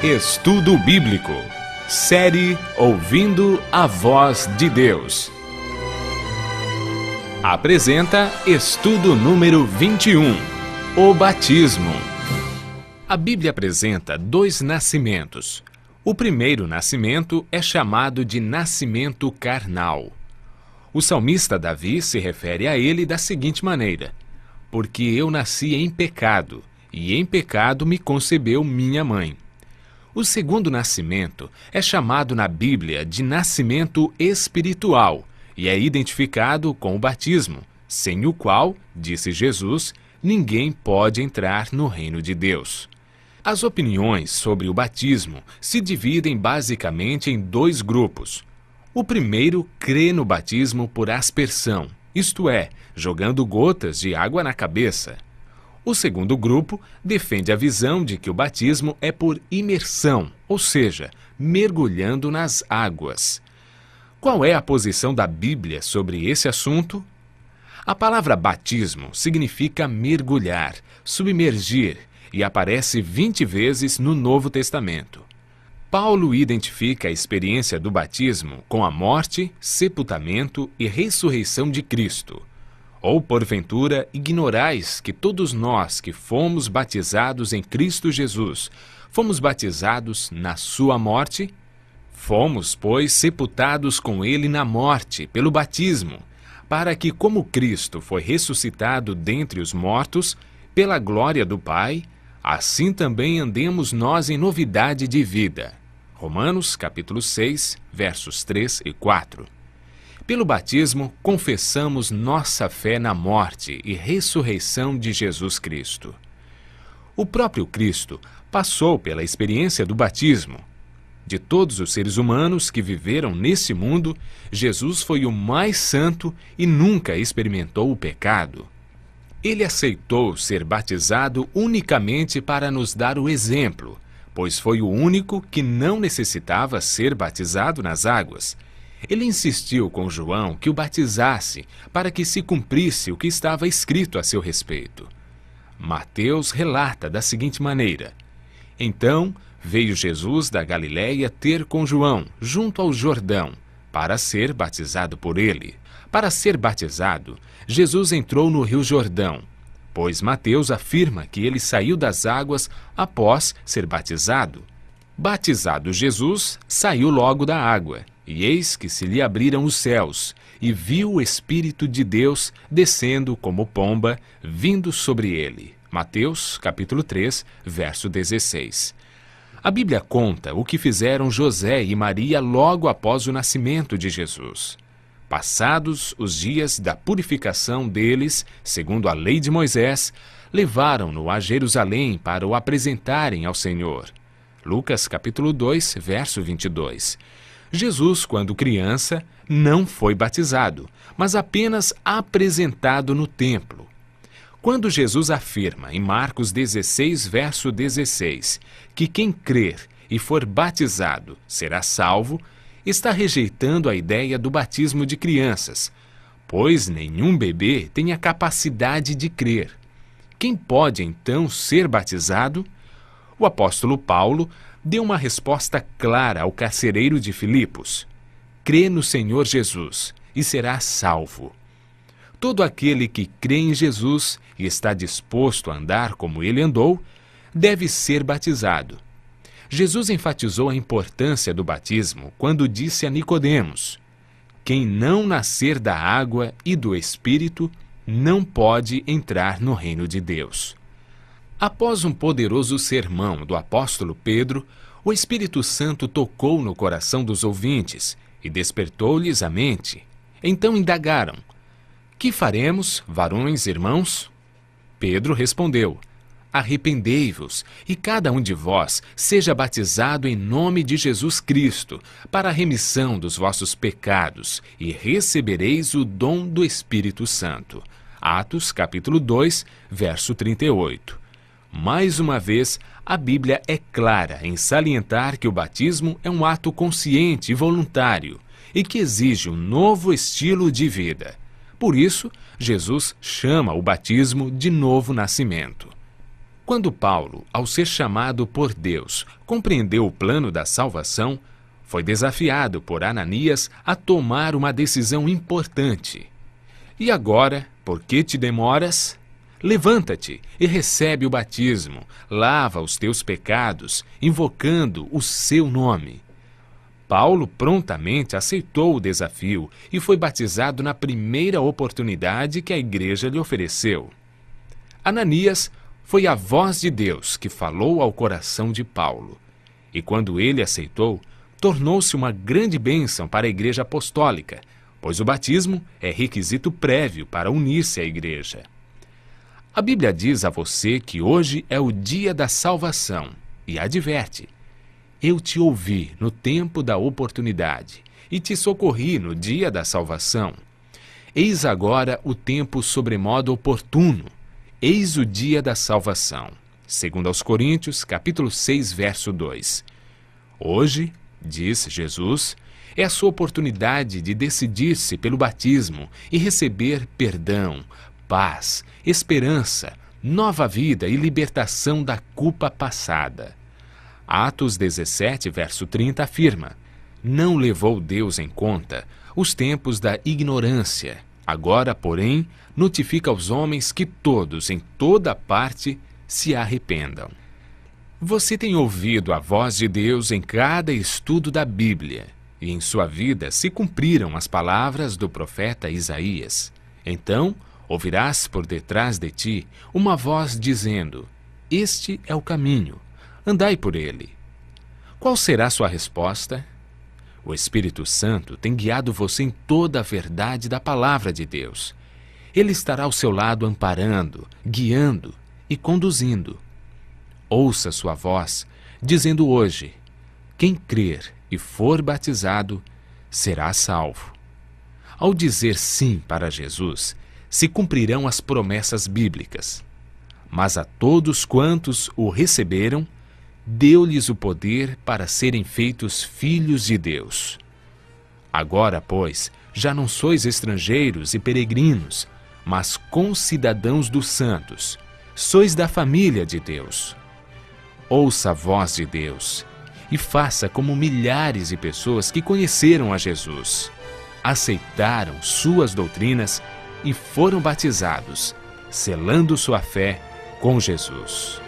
Estudo Bíblico. Série Ouvindo a Voz de Deus. Apresenta estudo número 21. O batismo. A Bíblia apresenta dois nascimentos. O primeiro nascimento é chamado de nascimento carnal. O salmista Davi se refere a ele da seguinte maneira: porque eu nasci em pecado, e em pecado me concebeu minha mãe. O segundo nascimento é chamado na Bíblia de nascimento espiritual e é identificado com o batismo, sem o qual, disse Jesus, ninguém pode entrar no reino de Deus. As opiniões sobre o batismo se dividem basicamente em dois grupos. O primeiro crê no batismo por aspersão, isto é, jogando gotas de água na cabeça. O segundo grupo defende a visão de que o batismo é por imersão, ou seja, mergulhando nas águas. Qual é a posição da Bíblia sobre esse assunto? A palavra batismo significa mergulhar, submergir e aparece 20 vezes no Novo Testamento. Paulo identifica a experiência do batismo com a morte, sepultamento e ressurreição de Cristo. Ou, porventura, ignorais que todos nós que fomos batizados em Cristo Jesus, fomos batizados na sua morte? Fomos, pois, sepultados com ele na morte, pelo batismo, para que, como Cristo foi ressuscitado dentre os mortos, pela glória do Pai, assim também andemos nós em novidade de vida. Romanos, capítulo 6, versos 3 e 4. Pelo batismo, confessamos nossa fé na morte e ressurreição de Jesus Cristo. O próprio Cristo passou pela experiência do batismo. De todos os seres humanos que viveram nesse mundo, Jesus foi o mais santo e nunca experimentou o pecado. Ele aceitou ser batizado unicamente para nos dar o exemplo, pois foi o único que não necessitava ser batizado nas águas. Ele insistiu com João que o batizasse para que se cumprisse o que estava escrito a seu respeito. Mateus relata da seguinte maneira: então veio Jesus da Galiléia ter com João, junto ao Jordão, para ser batizado por ele. Para ser batizado, Jesus entrou no Rio Jordão, pois Mateus afirma que ele saiu das águas após ser batizado. Batizado Jesus, saiu logo da água, e eis que se lhe abriram os céus, e viu o Espírito de Deus descendo como pomba, vindo sobre ele. Mateus, capítulo 3, verso 16. A Bíblia conta o que fizeram José e Maria logo após o nascimento de Jesus. Passados os dias da purificação deles, segundo a lei de Moisés, levaram-no a Jerusalém para o apresentarem ao Senhor. Lucas, capítulo 2, verso 22. Jesus, quando criança, não foi batizado, mas apenas apresentado no templo. Quando Jesus afirma em Marcos 16, verso 16, que quem crer e for batizado será salvo, está rejeitando a ideia do batismo de crianças, pois nenhum bebê tem a capacidade de crer. Quem pode, então, ser batizado? O apóstolo Paulo deu uma resposta clara ao carcereiro de Filipos: crê no Senhor Jesus e será salvo. Todo aquele que crê em Jesus e está disposto a andar como ele andou, deve ser batizado. Jesus enfatizou a importância do batismo quando disse a Nicodemos: quem não nascer da água e do Espírito não pode entrar no reino de Deus. Após um poderoso sermão do apóstolo Pedro, o Espírito Santo tocou no coração dos ouvintes e despertou-lhes a mente. Então indagaram: que faremos, varões irmãos? Pedro respondeu: arrependei-vos e cada um de vós seja batizado em nome de Jesus Cristo para a remissão dos vossos pecados e recebereis o dom do Espírito Santo. Atos, capítulo 2, verso 38. Mais uma vez, a Bíblia é clara em salientar que o batismo é um ato consciente e voluntário e que exige um novo estilo de vida. Por isso, Jesus chama o batismo de novo nascimento. Quando Paulo, ao ser chamado por Deus, compreendeu o plano da salvação, foi desafiado por Ananias a tomar uma decisão importante. E agora, por que te demoras? Levanta-te e recebe o batismo, lava os teus pecados, invocando o seu nome. Paulo prontamente aceitou o desafio e foi batizado na primeira oportunidade que a igreja lhe ofereceu. Ananias foi a voz de Deus que falou ao coração de Paulo. E quando ele aceitou, tornou-se uma grande bênção para a igreja apostólica, pois o batismo é requisito prévio para unir-se à igreja. A Bíblia diz a você que hoje é o dia da salvação e adverte: eu te ouvi no tempo da oportunidade e te socorri no dia da salvação. Eis agora o tempo sobremodo oportuno. Eis o dia da salvação. Segundo aos Coríntios, capítulo 6, verso 2. Hoje, diz Jesus, é a sua oportunidade de decidir-se pelo batismo e receber perdão, paz, esperança, nova vida e libertação da culpa passada. Atos 17, verso 30 afirma: não levou Deus em conta os tempos da ignorância. Agora, porém, notifica aos homens que todos, em toda parte, se arrependam. Você tem ouvido a voz de Deus em cada estudo da Bíblia, e em sua vida se cumpriram as palavras do profeta Isaías. Então, ouvirás por detrás de ti uma voz dizendo: este é o caminho, andai por ele. Qual será sua resposta? O Espírito Santo tem guiado você em toda a verdade da palavra de Deus. Ele estará ao seu lado amparando, guiando e conduzindo. Ouça sua voz, dizendo hoje: quem crer e for batizado, será salvo. Ao dizer sim para Jesus, se cumprirão as promessas bíblicas. Mas a todos quantos o receberam, deu-lhes o poder para serem feitos filhos de Deus. Agora, pois, já não sois estrangeiros e peregrinos, mas concidadãos dos santos, sois da família de Deus. Ouça a voz de Deus e faça como milhares de pessoas que conheceram a Jesus, aceitaram suas doutrinas e foram batizados, selando sua fé com Jesus.